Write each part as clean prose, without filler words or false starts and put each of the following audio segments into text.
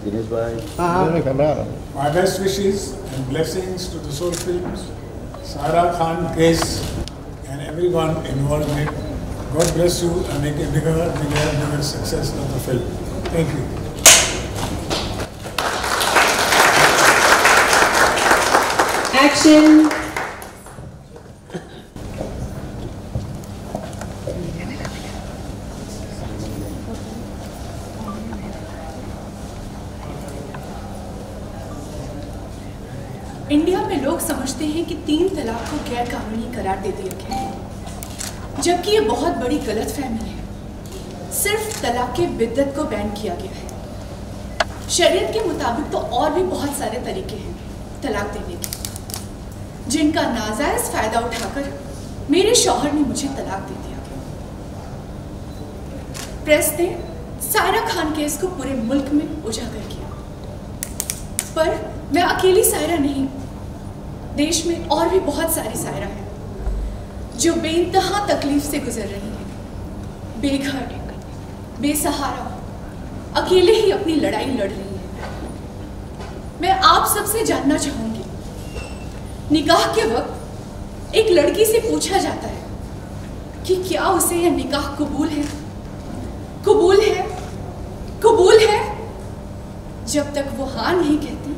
Dinesh bhai. My best wishes and blessings to the Soul Films, Saira Khan case, and everyone involved in it. God bless you and make a bigger success of the film. Thank you. Action. India में लोग समझते हैं कि 3 तलाक को गैर कानूनी करार दे दिया गया है, जबकि ये बहुत बड़ी गलतफहमी है। सिर्फ तलाक के बिद्दत को बैन किया गया है। शरीयत के मुताबिक तो और भी बहुत सारे तरीके हैं तलाक देने के, जिनका नाजायज फायदा उठाकर मेरे शौहर ने मुझे तलाक दे दिया। प्रेस ने सायरा खान केस को पूरे मुल्क में उजागर किया, पर मैं अकेली सायरा नहीं, देश में और भी बहुत सारी सायरा हैं जो बेइंतहा तकलीफ से गुजर रही हैं, बेघर, बेसहारा, अकेले ही अपनी लड़ाई लड़ रही हैं। मैं आप सबसे जानना चाहूंगी, निकाह के वक्त एक लड़की से पूछा जाता है कि क्या उसे यह निकाह कबूल है, कबूल है, कबूल है। जब तक वो हाँ नहीं कहती,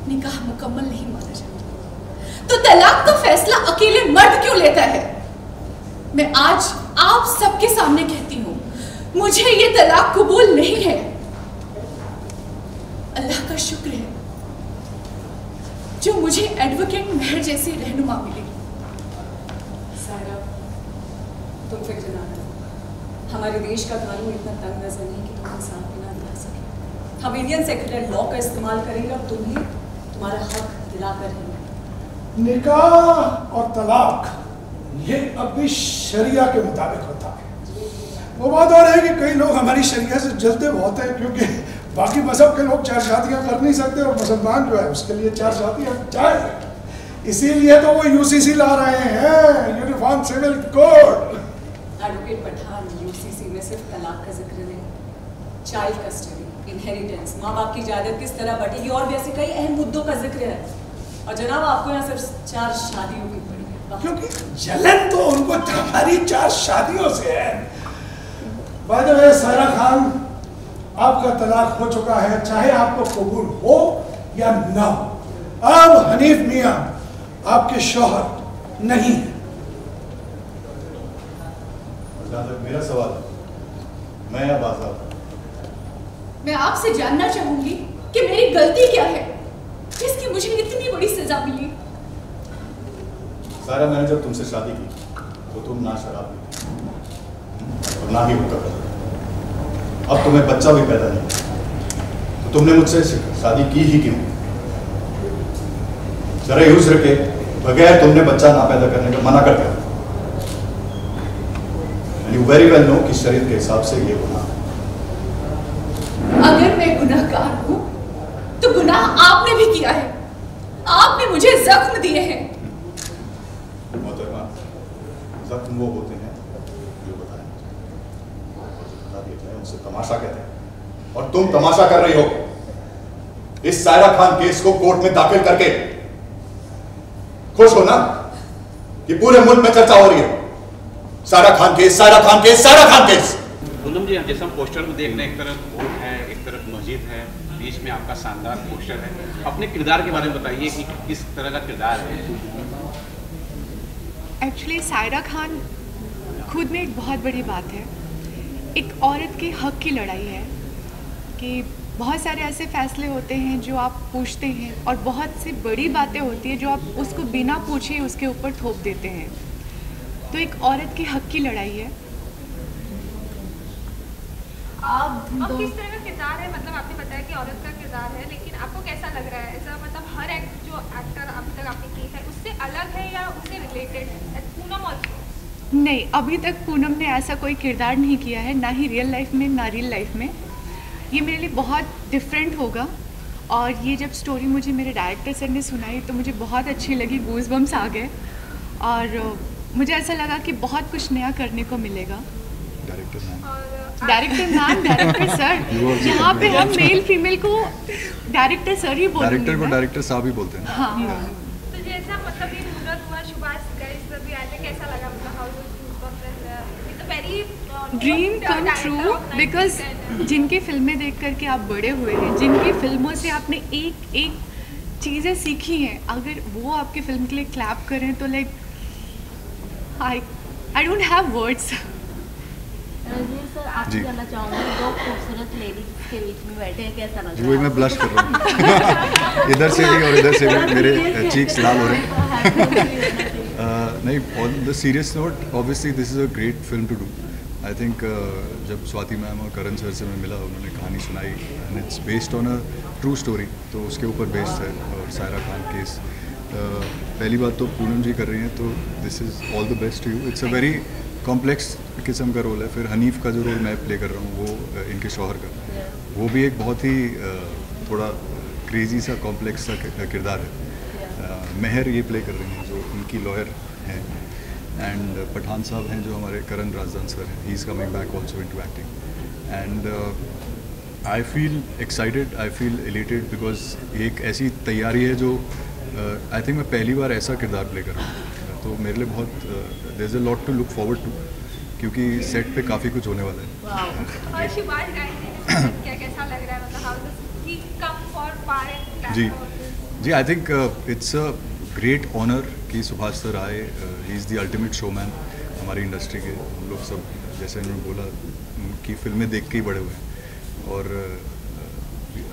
निकाह मुकम्मल नहीं माना जाता। तो तलाक का फैसला अकेले मर्द क्यों लेता है? मैं आज आप सबके सामने कहती हूँ, मुझे ये तलाक कबूल नहीं है। अल्लाह का शुक्र है जो मुझे एडवोकेट मेहर जैसी रहनुमा मिली। सायरा, तुम फिक्र ना करो। हमारे देश का कानून इतना तंग नजर नहीं कि तुम इंसाफ भी ना दिला सके। हम इंडियन सेक्युलर लॉ का इस्तेमाल करेंगे और तुम्हें तुम्हारा हक दिला कर रहेंगे। निकाह और तलाक ये अब भी शरिया के मुताबिक होता है। वो बात और है कि कई लोग हमारी शरिया से जलते बहुत हैं, क्योंकि बाकी मजहब के लोग 4 शादियां कर नहीं सकते और मुसलमान जो है उसके लिए 4 शादियां जायज है। इसीलिए तो वो यूसीसी ला रहे हैं, uniform civil code. Advocate Pathan, UCC में सिर्फ तलाक का जिक्र नहीं, चाइल्ड कस्टडी, इनहेरिटेंस, माँ बाप की जायदाद किस तरह बटेगी और भी ऐसे कई अहम मुद्दों का जिक्र है। और जनाब, आपको यहाँ सिर्फ 4 शादियों की पड़ी है, क्योंकि जलन तो उनको हमारी 4 शादियों से है। By the way Saira Khan, आपका तलाक हो चुका है, चाहे आपको कबूल हो या ना हो। अब हनीफ मियां आपके शौहर नहीं है। जहाँ तक मेरा सवाल है, मैं अब आजाद हूं। मैं आपसे जानना चाहूंगी कि मेरी गलती क्या है जिसकी मुझे इतनी बड़ी सजा मिली। सायरा, मैंने जब तुमसे शादी की तो तुम ना शराब पीती और ना ही होता। अब तुम्हें बच्चा भी पैदा नहीं, तो तुमने मुझसे शादी की ही क्यों? जरा यूज्र के बगैर तुमने बच्चा ना पैदा करने का मना कर दिया। यू वेरी वेल नो कि शरीयत के हिसाब से ये गुनाह है। अगर मैं गुनाहगार हूं तो गुनाह आपने भी किया है, आपने मुझे जख्म दिए हैं। मोहतरमा, जख्म वो होते हैं जो बताएं, बता दिए जाए उनसे तमाशा कहते हैं, और तुम तमाशा कर रही हो इस सायरा खान केस को कोर्ट में दाखिल करके। खुश हो ना कि पूरे मुल्क में चर्चा हो रही है, Saira Khan case, Saira Khan case, Saira Khan case. Poonam ji, जैसे हम पोस्टर में देख रहे हैं, एक तरफ कोर्ट है, एक तरफ मस्जिद है, बीच में आपका शानदार पोस्टर है। अपने किरदार के बारे में बताइए कि किस तरह का किरदार है। एक्चुअली सायरा खान खुद में एक बहुत बड़ी बात है। एक औरत के हक की लड़ाई है कि बहुत सारे ऐसे फैसले होते हैं जो आप पूछते हैं, और बहुत सी बड़ी बातें होती हैं जो आप उसको बिना पूछे उसके ऊपर थोप देते हैं। तो एक औरत के हक की लड़ाई है। अब किस तरह का किरदार है? मतलब आपने बताया कि औरत का किरदार है, लेकिन आपको कैसा लग रहा है? ऐसा मतलब हर जो एक्टर अभी तक आपने की है उससे अलग है या उससे रिलेटेड है? पूनम ऑल्सो? नहीं, अभी तक पूनम ने ऐसा कोई किरदार नहीं किया है, ना ही रियल लाइफ में ना रियल लाइफ में। ये मेरे लिए बहुत डिफरेंट होगा। और ये जब स्टोरी मुझे मेरे डायरेक्टर सर ने सुनाई तो मुझे बहुत अच्छी लगी, गूज़बम्स आ गए, और मुझे ऐसा लगा कि बहुत कुछ नया करने को मिलेगा। Director ma'am. डायरेक्टर सर, यहाँ पे हम मेल फीमेल को डायरेक्टर सर ही बोलते हैं। डायरेक्टर को डायरेक्टर साहब ही बोलते हैं। हाँ। तो जैसा मतलब ये मुहूर्त हुआ, सुभाष गाइस भी आए थे, कैसा लगा? मतलब how it's a very dream come true, because जिनकी फिल्में देख करके आप बड़े हुए हैं, जिनकी फिल्मों से आपने एक एक चीज़ें सीखी हैं, अगर वो आपकी फिल्म के लिए क्लैप करें तो like I don't have words. Ranveer sir, आप जानना चाहूँगी, दो खूबसूरत लेडीज के बीच में बैठे हैं, कैसा लग रहा है? वही मैं ब्लश कर रहा हूँ इधर से भी और इधर से भी मेरे चीक्स लाल हो रहे हैं। नहीं, on the serious note, obviously this is a great film to do. I think जब स्वाति मैम और करण सर से मैं मिला, उन्होंने कहानी सुनाई and it's based on a true story, तो उसके ऊपर बेस्ड है। और सायरा खान केस, पहली बात तो पूनम जी कर रही हैं, तो this is all the best to you. It's a very complex किस्म का रोल है। फिर हनीफ का जो रोल मैं प्ले कर रहा हूँ, वो इनके शौहर का, वो भी एक बहुत ही थोड़ा क्रेजी सा कॉम्प्लेक्स सा किरदार है। महर ये प्ले कर रही हैं, जो उनकी लॉयर हैं। एंड पठान साहब हैं जो हमारे करण राजदान सर हैं, he is coming back also into acting. And I feel excited, I feel elated, because एक ऐसी तैयारी है जो आई थिंक मैं पहली बार ऐसा किरदार प्ले कर रहा हूँ, तो मेरे लिए बहुत there is a lot to look forward to, क्योंकि सेट पे काफ़ी कुछ होने वाला है। और सुभाष गाइस क्या कैसा लग रहा है? मतलब how does he come for पार एंड जी, I think it's a great honour कि सुभाष सर आए। He is the ultimate showman हमारी इंडस्ट्री के। हम लोग सब, जैसे उन्होंने बोला, उनकी फिल्में देख के ही बड़े हुए, और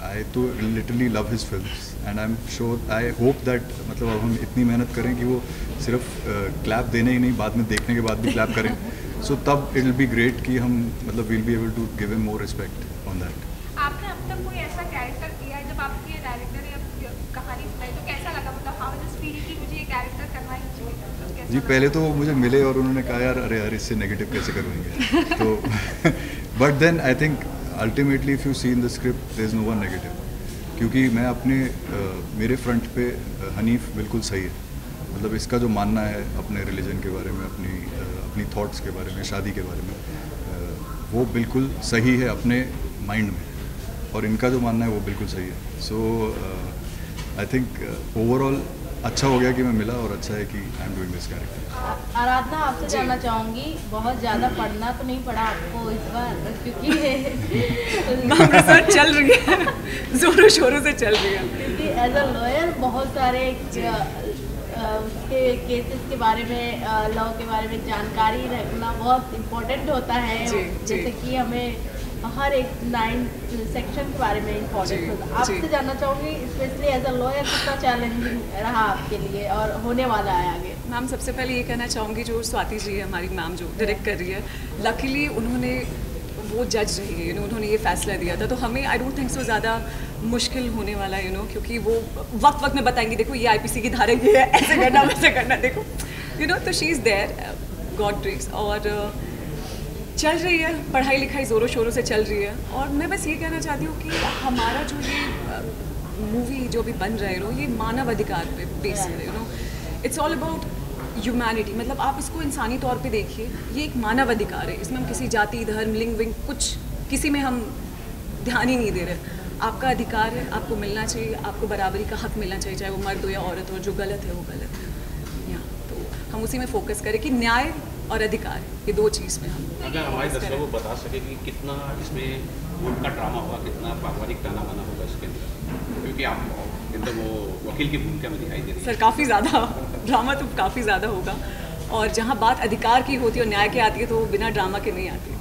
आई तो literally love his films and I am sure, I hope that, मतलब अब हम इतनी मेहनत करें कि वो सिर्फ क्लैप देने ही नहीं, बाद में देखने के बाद भी क्लैप करें, सो तब इट विल बी ग्रेट कि हम मतलब will be able to give him more respect on that. आपने अब तक कोई ऐसा कैरेक्टर किया है, जब आपके डायरेक्टर ने कहानी सुनाई तो कैसा लगा? मतलब हाउ डज फील कि मुझे ये कैरेक्टर करना ही चाहिए? जी, पहले तो मुझे मिले और उन्होंने कहा यार अरे यार इससे नेगेटिव कैसे करवाएंगे तो but then I think ultimately if you see in the script there is no one negative, क्योंकि मैं अपने मेरे फ्रंट पे हनीफ बिल्कुल सही है। मतलब इसका जो मानना है अपने रिलीजन के बारे में, अपनी थॉट्स के बारे में, शादी के बारे में, वो बिल्कुल सही है अपने माइंड में, और इनका जो मानना है वो बिल्कुल सही है। सो आई थिंक ओवरऑल अच्छा हो गया कि मैं मिला, और अच्छा है कि I am doing this character. Aradhana, आपसे जानना चाहूँगी, बहुत ज़्यादा पढ़ना तो नहीं पड़ा आपको इस बार, क्योंकि रिसर्च चल रही है, जोरों शोरों से चल रही है, क्योंकि एज अ लॉयर बहुत सारे उसके केसेस के बारे में, लॉ के बारे में जानकारी रखना बहुत इम्पोर्टेंट होता है। जैसे कि हमें हर एक 9 सेक्शन के बारे में इम्पोर्टेंट होता है। आपसे जानना चाहूँगी, स्पेशली एज अ लॉयर कितना चैलेंजिंग रहा आपके लिए और होने वाला है आगे? मैम, सबसे पहले ये कहना चाहूँगी, जो स्वाति जी है हमारी मैम, जो डायरेक्ट कर रही है, लकीली उन्होंने, वो जज रही है, उन्होंने ये फैसला दिया था, तो हमें आई डोंट थिंक सो ज़्यादा मुश्किल होने वाला है, क्योंकि वो वक्त वक्त में बताएंगी, देखो ये IPC की धारा ये है, ऐसे करना वैसे करना, देखो तो she is there, God grace. और चल रही है पढ़ाई लिखाई, ज़ोरों शोरों से चल रही है। और मैं बस ये कहना चाहती हूँ कि हमारा जो ये मूवी जो भी बन रहा है, ये मानव अधिकार पे बेस है, इट्स ऑल अबाउट ह्यूमैनिटी। मतलब आप इसको इंसानी तौर पे देखिए, ये एक मानव अधिकार है, इसमें हम किसी जाति, धर्म, लिंग विंग कुछ किसी में हम ध्यान ही नहीं दे रहे। आपका अधिकार है, आपको मिलना चाहिए, आपको बराबरी का हक मिलना चाहिए, चाहे वो मर्द हो या औरत हो। जो गलत है वो गलत है, तो हम उसी में फोकस करें कि न्याय और अधिकार, ये दो चीज़ में हम। अगर हमारे दर्शकों को बता सके कि कितना इसमें कोर्ट का ड्रामा होगा, कितना पारिवारिक ताना बाना होगा इसके अंदर, क्योंकि आप एकदम वो वकील की भूमिका में दिखाई दे रही है। सर, काफ़ी ज़्यादा ड्रामा तो काफ़ी ज़्यादा होगा, और जहाँ बात अधिकार की होती है और न्याय की आती है, तो बिना ड्रामा के नहीं आती।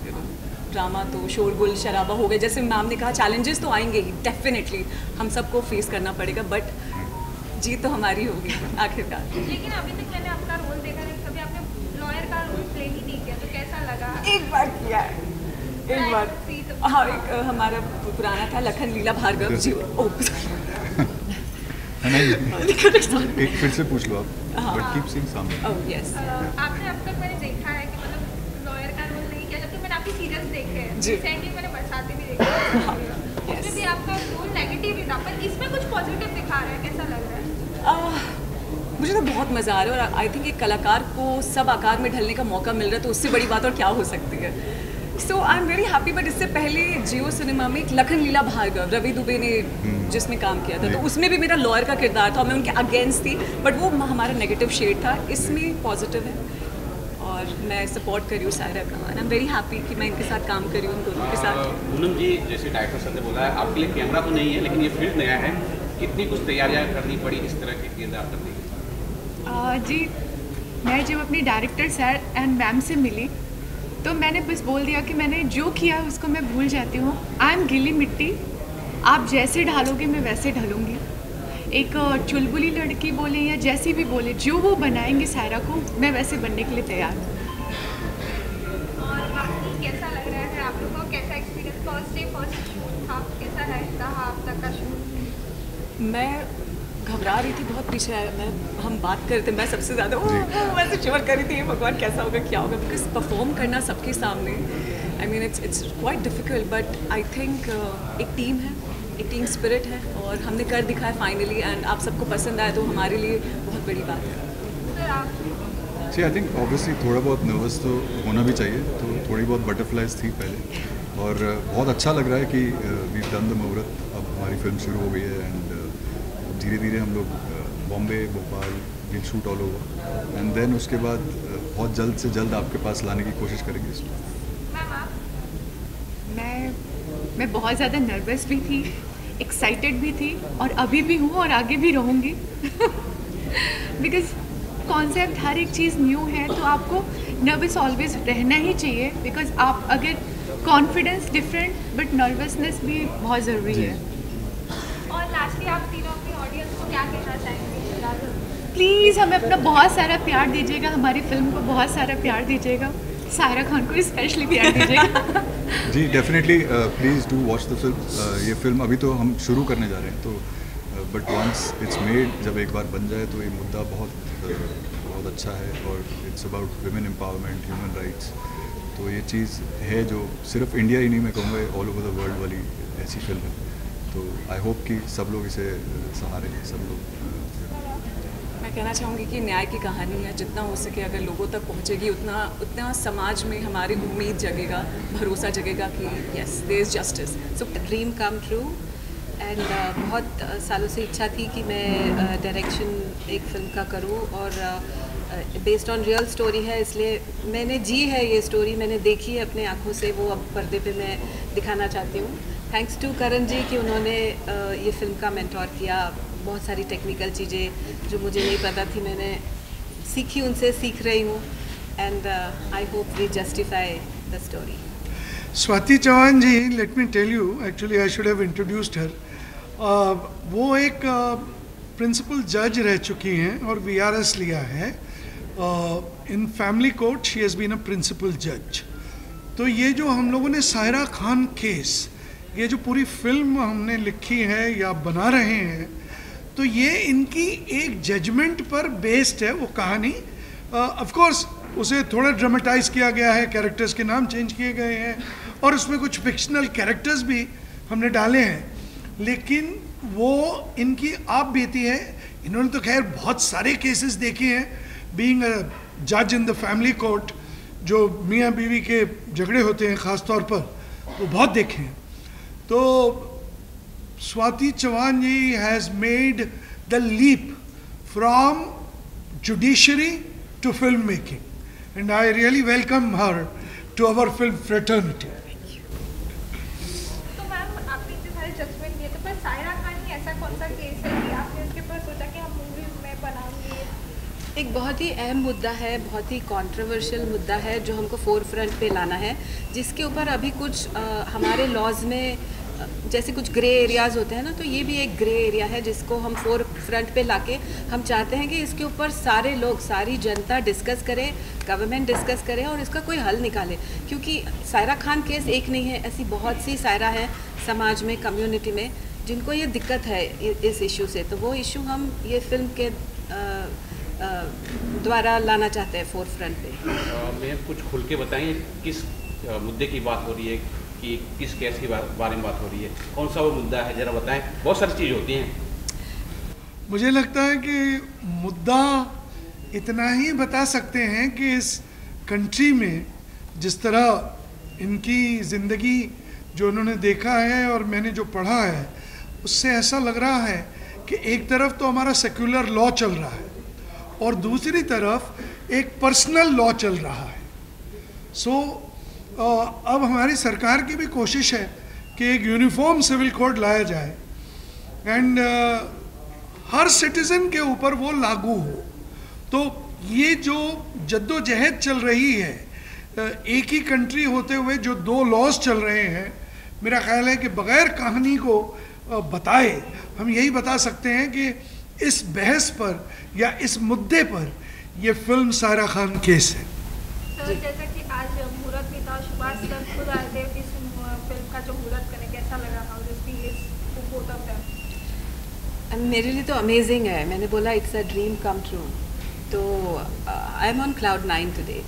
ड्रामा तो शोरगुल शराबा हो गया, जैसे मैम ने कहा, चैलेंजेस तो आएंगे ही, डेफिनेटली हम सबको फेस करना पड़ेगा, बट जीत तो हमारी होगी आखिरकार। लेकिन अभी तक मैंने आपका रोल देखा नहीं, कभी आपने लॉयर का रोल प्ले ही नहीं किया, तो कैसा लगा? एक बार किया है, एक बार। हाँ, एक हमारा पुराना था लखन लीला भार्गव जी। एक फिर से पूछ लो आप, but keep saying something. Yes, आपने अब तक मैंने देखा है कि मतलब लॉयर का रोल नहीं किया, जबकि मैंने आपकी सीरियल्स देखे हैं, रिसेंटली मैंने बरसाते भी देखे हैं, उसमें भी आपका रोल नेगेटिव ही था, पर इसमें कुछ पॉजिटिव दिखा रहा है, कैसा लग रहा है? मुझे तो बहुत मज़ा आ रहा है, और आई थिंक एक कलाकार को सब आकार में ढलने का मौका मिल रहा है, तो उससे बड़ी बात और क्या हो सकती है। So I am very happy, but इससे पहले जियो सिनेमा में एक लखन लीला भार्गव रवि दुबे ने जिसमें काम किया था, तो उसमें भी मेरा लॉयर का किरदार था, मैं उनके अगेंस्ट थी, बट वो हमारा नेगेटिव शेड था। इसमें पॉजिटिव है और मैं सपोर्ट करी हूँ सायरा का, and I am very happy कि मैं इनके साथ काम करी हूँ, उन दोनों के साथ। पूनम जी, जैसे डायरेक्टर सर ने बोला है आपके लिए कैमरा तो नहीं है, लेकिन ये फील्ड नया है, कितनी कुछ तैयारियाँ करनी पड़ी इस तरह के किरदार करने की? जी, मैं जब अपने डायरेक्टर सर एंड मैम से मिली तो मैंने बस बोल दिया कि मैंने जो किया उसको मैं भूल जाती हूँ। आई एम गीली मिट्टी, आप जैसे ढालोगे मैं वैसे ढलूँगी। एक चुलबुली लड़की बोले या जैसी भी बोले, जो वो बनाएंगे सायरा को, मैं वैसे बनने के लिए तैयार हूँ। और बाकी कैसा लग रहा है आप लोगों को, कैसा experience, first day first shoot था, कैसा रहा आप तक का शूट? मैं घबरा रही थी बहुत, पीछे हम बात कर रहे थे, मैं सबसे ज़्यादा वैसे शिवर कर रही थी, भगवान कैसा होगा क्या होगा, बिकॉज परफॉर्म करना सबके सामने, I mean it's quite difficult, but I think एक टीम है, एक टीम स्पिरिट है और हमने कर दिखाया फाइनली, एंड आप सबको पसंद आया तो हमारे लिए बहुत बड़ी बात है। जी, आई थिंक ऑब्वियसली थोड़ा बहुत नर्वस तो होना भी चाहिए, तो थोड़ी बहुत बटरफ्लाइज थी पहले, और बहुत अच्छा लग रहा है कि वी डन द मुहूर्त, अब हमारी फिल्म शुरू हो गई है, एंड धीरे धीरे हम लोग Bombay, Bhopal will shoot all over, and then उसके बाद बहुत जल्द से जल्द आपके पास लाने की कोशिश करेंगे इसमें। मैं बहुत ज़्यादा नर्वस भी थी, एक्साइटेड भी थी, और अभी भी हूँ और आगे भी रहूँगी बिकॉज कॉन्सेप्ट हर एक चीज़ न्यू है, तो आपको नर्वस ऑलवेज रहना ही चाहिए, बिकॉज आप अगर कॉन्फिडेंस डिफरेंट बट नर्वसनेस भी बहुत ज़रूरी है। और लास्टली आप तीनों अपनी ऑडियंस को क्या कहना चाहेंगे? प्लीज़ हमें अपना बहुत सारा प्यार दीजिएगा, हमारी फिल्म को बहुत सारा प्यार दीजिएगा, सायरा खान को स्पेशली प्यार दीजिएगा। जी, definitely please do watch the film. ये फिल्म अभी तो हम शुरू करने जा रहे हैं, तो बट वंस इट्स मेड, जब एक बार बन जाए तो ये मुद्दा बहुत अच्छा है, और it's about women empowerment, human rights, तो ये चीज़ है जो सिर्फ इंडिया ही नहीं, मैं कहूँगा ऑल ओवर द वर्ल्ड वाली ऐसी फिल्म है, तो आई होप कि सब लोग इसे सहारे, सब लोग। मैं कहना चाहूँगी कि न्याय की कहानी है, जितना हो सके अगर लोगों तक पहुँचेगी उतना समाज में हमारी उम्मीद जगेगा, भरोसा जगेगा कि yes there is justice. So dream come true, and बहुत सालों से इच्छा थी कि मैं डायरेक्शन एक फिल्म का करूँ, और बेस्ड ऑन रियल स्टोरी है, इसलिए मैंने जी है ये स्टोरी, मैंने देखी है अपने आँखों से, वो अब पर्दे पे मैं दिखाना चाहती हूँ। थैंक्स टू करण जी कि उन्होंने ये फिल्म का मेंटोर किया, बहुत सारी टेक्निकल चीज़ें जो मुझे नहीं पता थी मैंने सीखी, उनसे सीख रही हूँ, and I hope we justify the story. Swati Chauhan ji, let me tell you, actually I should have introduced her. वो एक प्रिंसिपल जज रह चुकी हैं और VRS लिया है in family court, she has been a principal जज। तो ये जो हम लोगों ने सायरा खान केस, ये जो पूरी फिल्म हमने लिखी है या बना रहे हैं, तो ये इनकी एक जजमेंट पर बेस्ड है वो कहानी। ऑफ कोर्स उसे थोड़ा ड्रामेटाइज किया गया है, कैरेक्टर्स के नाम चेंज किए गए हैं, और उसमें कुछ फिक्शनल कैरेक्टर्स भी हमने डाले हैं, लेकिन वो इनकी आप बीती है। इन्होंने तो खैर बहुत सारे केसेस देखे हैं, बीइंग अ जज इन द फैमिली कोर्ट, जो मियाँ बीवी के झगड़े होते हैं ख़ास तौर पर, वो बहुत देखे हैं। तो Swati Chauhan ji has made the leap from judiciary to filmmaking, and I really welcome her to our film fraternity. तो मैम, आपने इतने सारे जजमेंट दिए, तो पर सायरा खान ही ऐसा कौन सा केस है कि आपने इसके ऊपर सोचा कि हम मूवी में बनाएंगे? एक बहुत ही अहम मुद्दा है, बहुत ही कंट्रोवर्शियल मुद्दा है जो हमको फोर फ्रंट पे लाना है, जिसके ऊपर अभी कुछ हमारे लॉज में जैसे कुछ ग्रे एरियाज़ होते हैं ना, तो ये भी एक ग्रे एरिया है जिसको हम फोर फ्रंट पे लाके हम चाहते हैं कि इसके ऊपर सारे लोग, सारी जनता डिस्कस करे, गवर्नमेंट डिस्कस करे और इसका कोई हल निकाले। क्योंकि सायरा खान केस एक नहीं है, ऐसी बहुत सी सायरा हैं समाज में, कम्युनिटी में, जिनको ये दिक्कत है इस इशू से। तो वो इशू हम ये फिल्म के द्वारा लाना चाहते हैं फोर फ्रंट पे। मैं कुछ खुल के बताएं किस मुद्दे की बात हो रही है, कि किस केस के बारे में बात हो रही है, कौन सा वो मुद्दा है, ज़रा बताएं। बहुत सारी चीज़ होती हैं। मुझे लगता है कि मुद्दा इतना ही बता सकते हैं कि इस कंट्री में जिस तरह इनकी ज़िंदगी जो उन्होंने देखा है और मैंने जो पढ़ा है, उससे ऐसा लग रहा है कि एक तरफ तो हमारा सेक्युलर लॉ चल रहा है और दूसरी तरफ एक पर्सनल लॉ चल रहा है। सो अब हमारी सरकार की भी कोशिश है कि एक यूनिफॉर्म सिविल कोड लाया जाए एंड हर सिटीज़न के ऊपर वो लागू हो। तो ये जो जद्दोजहद चल रही है, एक ही कंट्री होते हुए जो दो लॉज चल रहे हैं, मेरा ख्याल है कि बग़ैर कहानी को बताए हम यही बता सकते हैं कि इस बहस पर या इस मुद्दे पर ये फिल्म सायरा खान केस है। सर, जैसा कि आज मुहूर्त भी था, सुभाष सर खुद आए थे इस फिल्म का जो मुहूर्त करने, कैसा लगा? How do you feel both of them? मेरे लिए तो अमेजिंग है। मैंने बोला it's a dream come true, तो I am on cloud 9 today.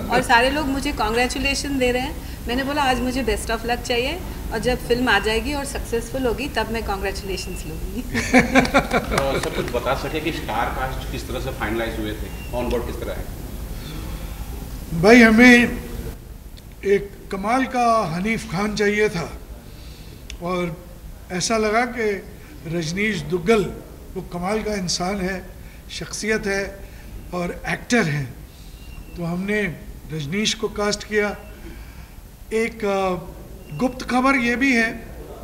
और सारे लोग मुझे कॉन्ग्रेचुलेशन दे रहे हैं। मैंने बोला आज मुझे बेस्ट ऑफ लक चाहिए और जब फिल्म आ जाएगी और सक्सेसफुल होगी तब मैं कॉन्ग्रेचुलेशंस लूँगी। सर कुछ बता सके कि स्टार कास्ट किस तरह से फाइनलाइज हुए थे, ऑन बोर्ड किस तरह है? भाई हमें एक कमाल का हनीफ खान चाहिए था और ऐसा लगा कि रजनीश दुग्गल वो कमाल का इंसान है, शख्सियत है और एक्टर है, तो हमने रजनीश को कास्ट किया। एक गुप्त खबर ये भी है,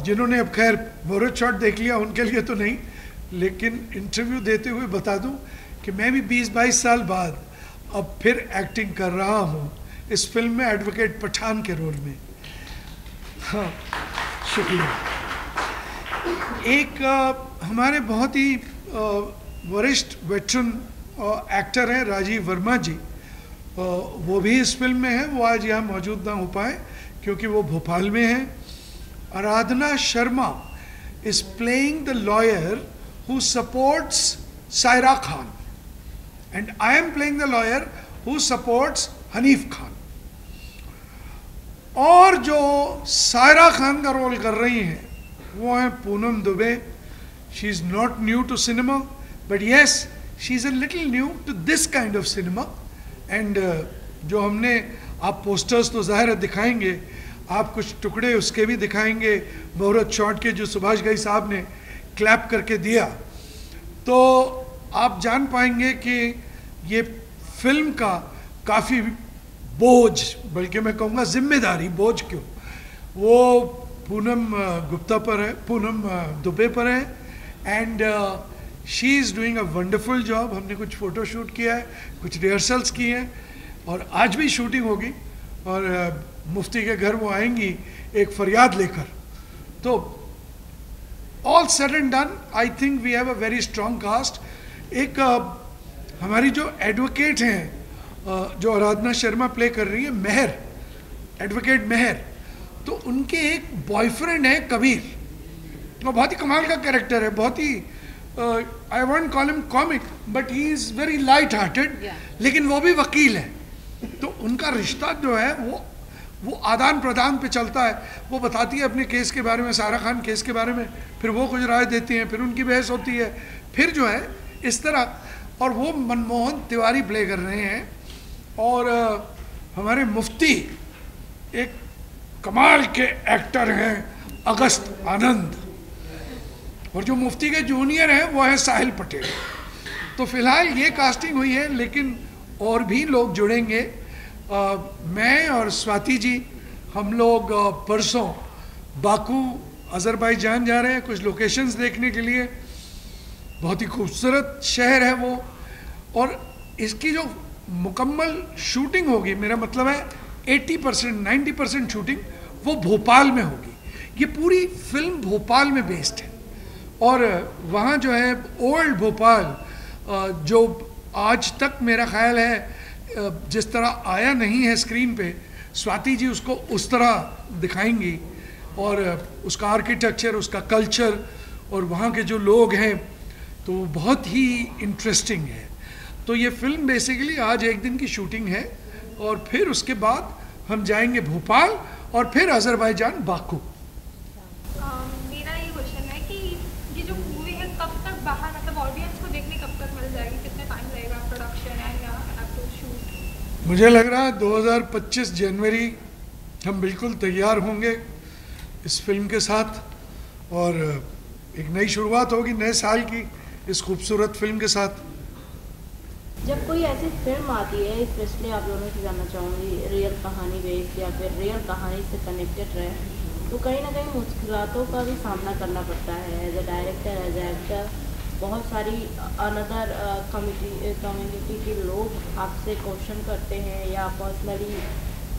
जिन्होंने अब खैर मुहूर्त शॉट देख लिया उनके लिए तो नहीं, लेकिन इंटरव्यू देते हुए बता दूं कि मैं भी 20-22 साल बाद अब फिर एक्टिंग कर रहा हूं इस फिल्म में, एडवोकेट पठान के रोल में। हाँ, शुक्रिया। एक हमारे बहुत ही वरिष्ठ वेटरन एक्टर हैं राजीव वर्मा जी, वो भी इस फिल्म में है। वो आज यहाँ मौजूद ना हो पाए क्योंकि वो भोपाल में है। Aradhana Sharma is playing the lawyer who supports Saira Khan and I am playing the lawyer who supports Hanif Khan. और जो सायरा खान का रोल कर रही हैं वो है Poonam Dubey. She is not new to cinema, but yes she is a little new to this kind of cinema. And जो हमने, आप पोस्टर्स तो ज़ाहिर है दिखाएंगे, आप कुछ टुकड़े उसके भी दिखाएंगे मुहूर्त शॉट के जो सुभाष घई साहब ने क्लैप करके दिया, तो आप जान पाएंगे कि ये फिल्म का काफ़ी बोझ, बल्कि मैं कहूँगा जिम्मेदारी, बोझ क्यों, वो पूनम गुप्ता पर है, पूनम दुबे पर है। And she is doing a wonderful job. हमने कुछ फ़ोटो शूट किया है, कुछ रिहर्सल्स किए हैं और आज भी शूटिंग होगी और मुफ्ती के घर वो आएंगी एक फरियाद लेकर। तो all said and done, I think we have a very strong cast. एक हमारी जो एडवोकेट हैं जो आराधना शर्मा प्ले कर रही है, मेहर, एडवोकेट मेहर, तो उनके एक बॉयफ्रेंड है कबीर, वो बहुत ही कमाल का कैरेक्टर है, बहुत ही I won't call him comic but he is very light hearted, लेकिन वो भी वकील है। तो उनका रिश्ता जो है वो आदान प्रदान पे चलता है। वो बताती है अपने केस के बारे में, सायरा खान केस के बारे में, फिर वो कुछ राय देती हैं, फिर उनकी बहस होती है, फिर जो है इस तरह। और वो मनमोहन तिवारी प्ले कर रहे हैं और हमारे मुफ्ती एक कमाल के एक्टर हैं अगस्त आनंद, और जो मुफ्ती के जूनियर हैं वो है साहिल पटेल। तो फिलहाल ये कास्टिंग हुई है, लेकिन और भी लोग जुड़ेंगे। मैं और स्वाति जी हम लोग परसों बाकू अज़रबैजान जा रहे हैं कुछ लोकेशंस देखने के लिए। बहुत ही खूबसूरत शहर है वो, और इसकी जो मुकम्मल शूटिंग होगी, मेरा मतलब है 80% 90% शूटिंग वो भोपाल में होगी। ये पूरी फिल्म भोपाल में बेस्ड है और वहाँ जो है ओल्ड भोपाल, जो आज तक मेरा ख्याल है जिस तरह आया नहीं है स्क्रीन पे, स्वाति जी उसको उस तरह दिखाएंगी, और उसका आर्किटेक्चर, उसका कल्चर और वहाँ के जो लोग हैं, तो वो बहुत ही इंटरेस्टिंग है। तो ये फिल्म बेसिकली आज एक दिन की शूटिंग है और फिर उसके बाद हम जाएंगे भोपाल और फिर अज़रबैजान बाकू। मेरा ये क्वेश्चन है कि ये जो मूवी है कब तक बाहर, मतलब ऑडियंस को देखने कब तक मिल जाएगी, कितने टाइम लगेगा प्रोडक्शन एंड शूट? मुझे लग रहा है 2025 जनवरी हम बिल्कुल तैयार होंगे इस फिल्म के साथ, और एक नई शुरुआत होगी नए साल की इस खूबसूरत फिल्म के साथ। जब कोई ऐसी फिल्म आती है, स्पेशली आप दोनों से जानना चाहूँगी, रियल कहानी बेस्ड या फिर रियल कहानी से कनेक्टेड रहे, तो कहीं ना कहीं मुश्किलों का भी सामना करना पड़ता है as a director, as a actor. बहुत सारी अनदर कम्युनिटी के लोग आपसे क्वेश्चन करते हैं या पर्सनली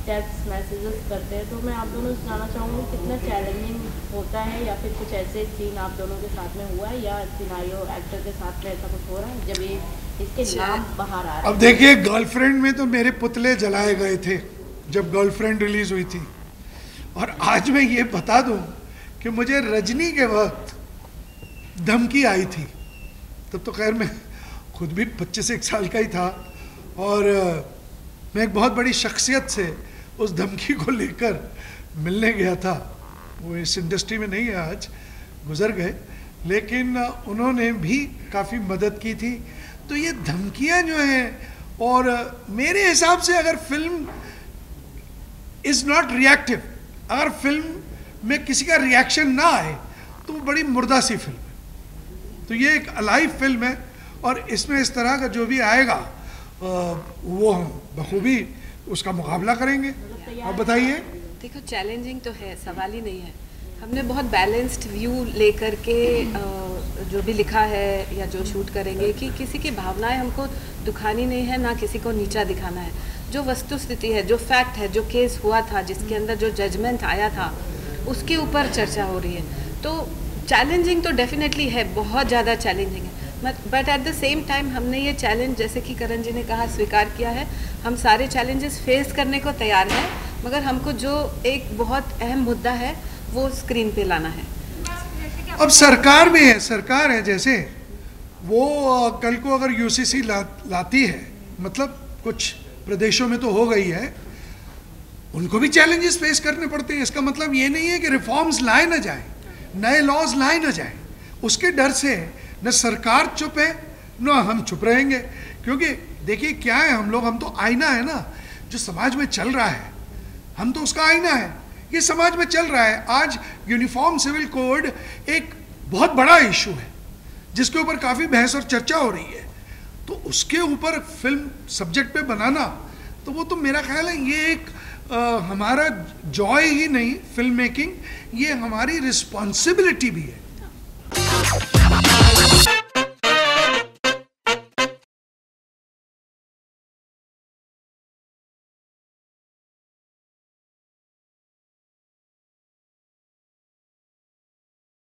टेक्स्ट मैसेजेस करते हैं, तो मैं आप दोनों से जानना चाहूँगी कितना चैलेंजिंग होता है, या फिर कुछ ऐसे सीन आप दोनों के साथ में हुआ है या सिनारियो एक्टर के साथ में ऐसा कुछ हो रहा है जब ये इसके नाम बाहर आ रहा है? अब देखिए, गर्लफ्रेंड में तो मेरे पुतले जलाए गए थे जब गर्लफ्रेंड रिलीज हुई थी, और आज मैं ये बता दूं कि मुझे रजनी के वक्त धमकी आई थी, तब तो खैर मैं खुद भी 25 साल का ही था, और मैं एक बहुत बड़ी शख्सियत से उस धमकी को लेकर मिलने गया था। वो इस इंडस्ट्री में नहीं है आज, गुजर गए, लेकिन उन्होंने भी काफ़ी मदद की थी। तो ये धमकियां जो हैं, और मेरे हिसाब से अगर फिल्म इज़ नॉट रिएक्टिव, अगर फिल्म में किसी का रिएक्शन ना आए तो वो बड़ी मुर्दा सी फिल्म है। तो ये एक अलाइव फिल्म है, और इसमें इस तरह का जो भी आएगा वो हम बखूबी उसका मुकाबला करेंगे। आप बताइए। देखो, चैलेंजिंग तो है, सवाल ही नहीं है। हमने बहुत बैलेंस्ड व्यू लेकर के जो भी लिखा है या जो शूट करेंगे कि किसी की भावनाएं हमको दुखानी नहीं है, ना किसी को नीचा दिखाना है। जो वस्तु स्थिति है, जो फैक्ट है, जो केस हुआ था, जिसके अंदर जो जजमेंट आया था, उसके ऊपर चर्चा हो रही है। तो चैलेंजिंग तो डेफिनेटली है, बहुत ज़्यादा चैलेंजिंग है, but at the same time हमने ये चैलेंज, जैसे कि करण जी ने कहा, स्वीकार किया है। हम सारे चैलेंजेस फेस करने को तैयार हैं, मगर हमको जो एक बहुत अहम मुद्दा है वो स्क्रीन पे लाना है। अब सरकार में है, सरकार है, जैसे वो कल को अगर यूसीसी लाती है, मतलब कुछ प्रदेशों में तो हो गई है, उनको भी चैलेंजेस फेस करने पड़ते हैं। इसका मतलब ये नहीं है कि रिफॉर्म्स लाए ना जाए, नए लॉज लाए ना जाए, उसके डर से न सरकार चुप है न हम चुप रहेंगे। क्योंकि देखिए क्या है, हम तो आईना है ना, जो समाज में चल रहा है, हम तो उसका आईना है, ये समाज में चल रहा है। आज यूनिफॉर्म सिविल कोड एक बहुत बड़ा इशू है जिसके ऊपर काफ़ी बहस और चर्चा हो रही है, तो उसके ऊपर फिल्म सब्जेक्ट पे बनाना, तो वो तो मेरा ख्याल है ये एक हमारा जॉय ही नहीं, फिल्म मेकिंग, ये हमारी रिस्पॉन्सिबिलिटी भी है।